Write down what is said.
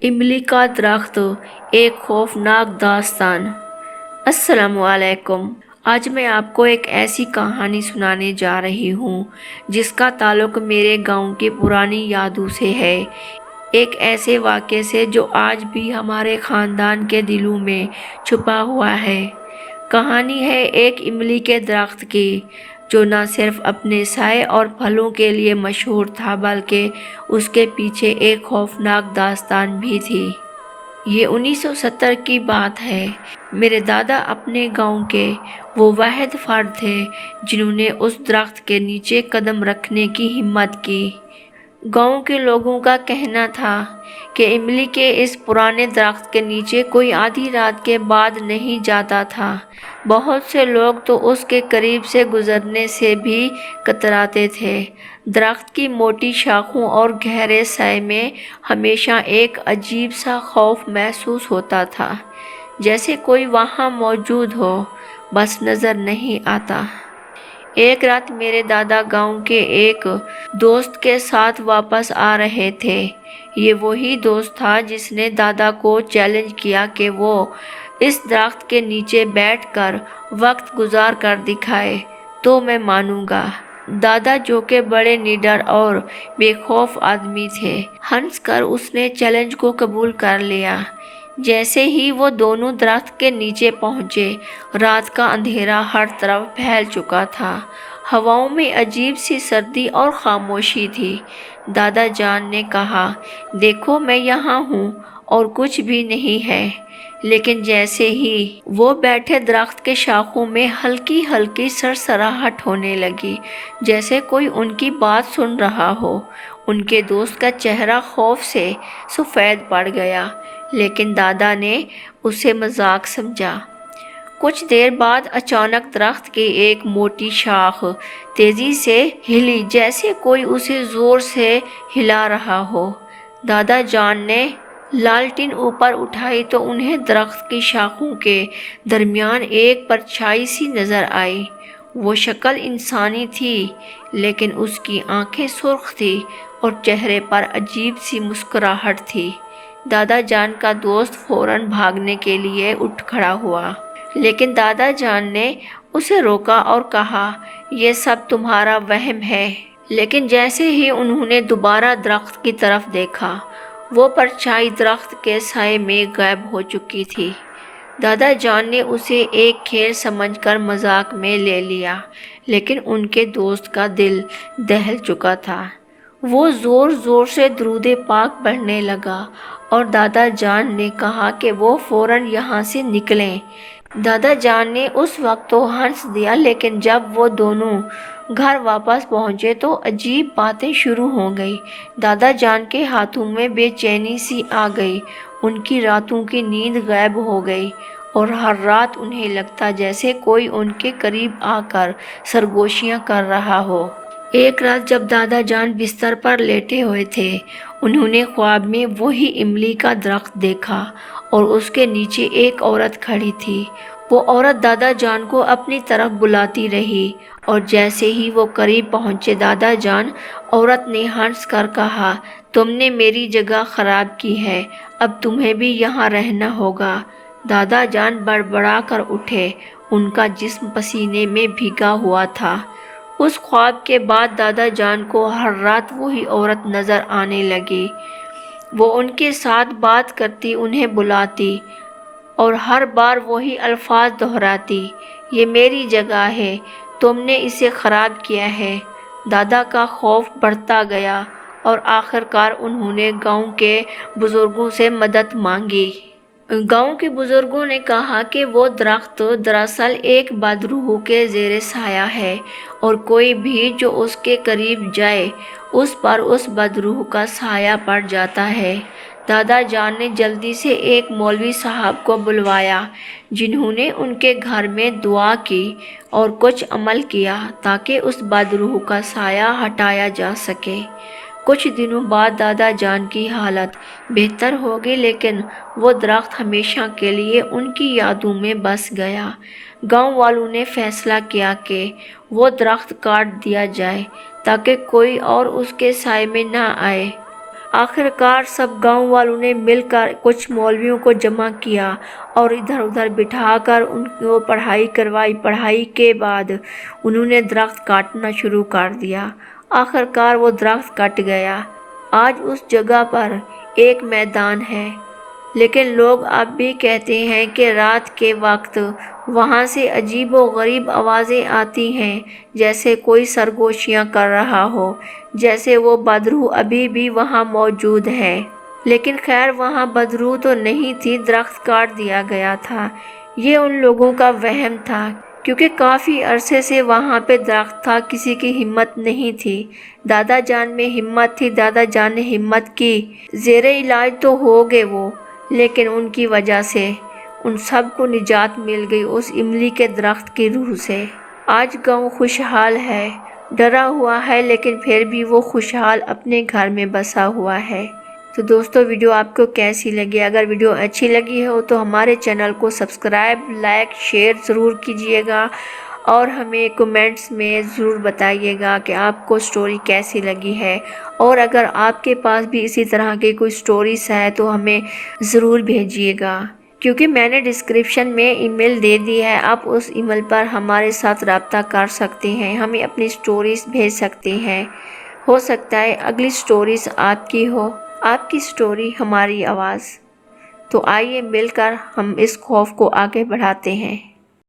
इमली का दरख्त एक खौफनाक दास्तान। अस्सलामु अलैकुम। आज मैं आपको एक ऐसी कहानी सुनाने जा रही हूँ जिसका ताल्लुक मेरे गांव की पुरानी यादों से है। एक ऐसे वाक़े से जो आज भी हमारे ख़ानदान के दिलों में छुपा हुआ है। कहानी है एक इमली के दरख्त की जो न सिर्फ अपने साए और फलों के लिए मशहूर था बल्कि उसके पीछे एक खौफनाक दास्तान भी थी। ये 1970 की बात है। मेरे दादा अपने गांव के वो वाहिद फर्द थे जिन्होंने उस दरख्त के नीचे कदम रखने की हिम्मत की। गांव के लोगों का कहना था कि इमली के इस पुराने दरख्त के नीचे कोई आधी रात के बाद नहीं जाता था। बहुत से लोग तो उसके करीब से गुजरने से भी कतराते थे। दरख्त की मोटी शाखों और गहरे साए में हमेशा एक अजीब सा खौफ महसूस होता था, जैसे कोई वहाँ मौजूद हो, बस नज़र नहीं आता। एक रात मेरे दादा गांव के एक दोस्त के साथ वापस आ रहे थे। ये वही दोस्त था जिसने दादा को चैलेंज किया कि वो इस दरख्त के नीचे बैठकर वक्त गुजार कर दिखाए तो मैं मानूंगा। दादा, जो कि बड़े निडर और बेखौफ आदमी थे, हंसकर उसने चैलेंज को कबूल कर लिया। जैसे ही वो दोनों दरख्त के नीचे पहुंचे, रात का अंधेरा हर तरफ फैल चुका था। हवाओं में अजीब सी सर्दी और खामोशी थी। दादा जान ने कहा, देखो मैं यहाँ हूँ और कुछ भी नहीं है। लेकिन जैसे ही वो बैठे, दरख्त के शाखों में हल्की हल्की सरसराहट होने लगी, जैसे कोई उनकी बात सुन रहा हो। उनके दोस्त का चेहरा खौफ से सफ़ेद पड़ गया, लेकिन दादा ने उसे मजाक समझा। कुछ देर बाद अचानक दरख्त की एक मोटी शाख तेजी से हिली, जैसे कोई उसे जोर से हिला रहा हो। दादा जान ने लालटेन ऊपर उठाई तो उन्हें दरख्त की शाखों के दरमियान एक परछाई सी नजर आई। वो शक्ल इंसानी थी, लेकिन उसकी आंखें सुर्ख थी और चेहरे पर अजीब सी मुस्कुराहट थी। दादा जान का दोस्त फौरन भागने के लिए उठ खड़ा हुआ, लेकिन दादा जान ने उसे रोका और कहा, यह सब तुम्हारा वहम है। लेकिन जैसे ही उन्होंने दोबारा दरख्त की तरफ देखा, वो परछाई दरख्त के साए में गायब हो चुकी थी। दादा जान ने उसे एक खेल समझकर मजाक में ले लिया, लेकिन उनके दोस्त का दिल दहल चुका था। वो ज़ोर ज़ोर से दुरूद पाक पढ़ने लगा और दादा जान ने कहा कि वो फ़ौरन यहाँ से निकलें। दादा जान ने उस वक्त तो हंस दिया, लेकिन जब वो दोनों घर वापस पहुँचे तो अजीब बातें शुरू हो गई। दादा जान के हाथों में बेचैनी सी आ गई। उनकी रातों की नींद गायब हो गई और हर रात उन्हें लगता जैसे कोई उनके करीब आकर सरगोशियाँ कर रहा हो। एक रात जब दादा जान बिस्तर पर लेटे हुए थे, उन्होंने ख्वाब में वही इमली का दरख्त देखा और उसके नीचे एक औरत खड़ी थी। वो औरत दादा जान को अपनी तरफ बुलाती रही और जैसे ही वो करीब पहुंचे, दादा जान औरत ने हंस कर कहा, तुमने मेरी जगह खराब की है, अब तुम्हें भी यहाँ रहना होगा। दादा जान बड़बड़ा कर उठे। उनका जिस्म पसीने में भीगा हुआ था। उस ख्वाब के बाद दादा जान को हर रात वही औरत नज़र आने लगी। वो उनके साथ बात करती, उन्हें बुलाती और हर बार वही अल्फाज दोहराती, ये मेरी जगह है, तुमने इसे ख़राब किया है। दादा का खौफ बढ़ता गया और आखिरकार उन्होंने गांव के बुज़ुर्गों से मदद मांगी। गांव के बुजुर्गों ने कहा कि वो दरख्त दरअसल एक बदरूह के ज़ेरे साया है और कोई भी जो उसके करीब जाए उस पर उस बदरूह का साया पड़ जाता है। दादा जान ने जल्दी से एक मौलवी साहब को बुलवाया, जिन्होंने उनके घर में दुआ की और कुछ अमल किया ताकि उस बदरूह का साया हटाया जा सके। कुछ दिनों बाद दादा जान की हालत बेहतर हो गई, लेकिन वो दरख्त हमेशा के लिए उनकी यादों में बस गया। गांव वालों ने फैसला किया कि वो दरख्त काट दिया जाए ताकि कोई और उसके साए में ना आए। आखिरकार सब गांव वालों ने मिलकर कुछ मौलवियों को जमा किया और इधर उधर बिठाकर उनको पढ़ाई करवाई। पढ़ाई के बाद उन्होंने दरख्त काटना शुरू कर दिया। आखिरकार वो दरख्त कट गया। आज उस जगह पर एक मैदान है, लेकिन लोग अब भी कहते हैं कि रात के वक्त वहाँ से अजीबो-गरीब आवाज़ें आती हैं, जैसे कोई सरगोशियाँ कर रहा हो, जैसे वो बदरू अभी भी वहाँ मौजूद है। लेकिन खैर वहाँ बदरू तो नहीं थी, दरख्त काट दिया गया था। ये उन लोगों का वहम था, क्योंकि काफ़ी अरसे से वहाँ पे दरख्त था, किसी की हिम्मत नहीं थी। दादा जान में हिम्मत थी, दादा जान ने हिम्मत की। ज़ेरे इलाज तो हो गए वो, लेकिन उनकी वजह से उन सब को निजात मिल गई उस इमली के दरख्त की रूह से। आज गांव खुशहाल है, डरा हुआ है, लेकिन फिर भी वो खुशहाल अपने घर में बसा हुआ है। तो दोस्तों, वीडियो आपको कैसी लगी? अगर वीडियो अच्छी लगी हो तो हमारे चैनल को सब्सक्राइब, लाइक, शेयर ज़रूर कीजिएगा और हमें कमेंट्स में ज़रूर बताइएगा कि आपको स्टोरी कैसी लगी है। और अगर आपके पास भी इसी तरह की कोई स्टोरीज़ है तो हमें ज़रूर भेजिएगा, क्योंकि मैंने डिस्क्रिप्शन में ईमेल दे दी है। आप उस ईमेल पर हमारे साथ रब्ता कर सकते हैं, हमें अपनी स्टोरीज़ भेज सकते हैं। हो सकता है अगली स्टोरीज़ आपकी हो, आपकी स्टोरी हमारी आवाज़। तो आइए मिलकर हम इस खौफ को आगे बढ़ाते हैं।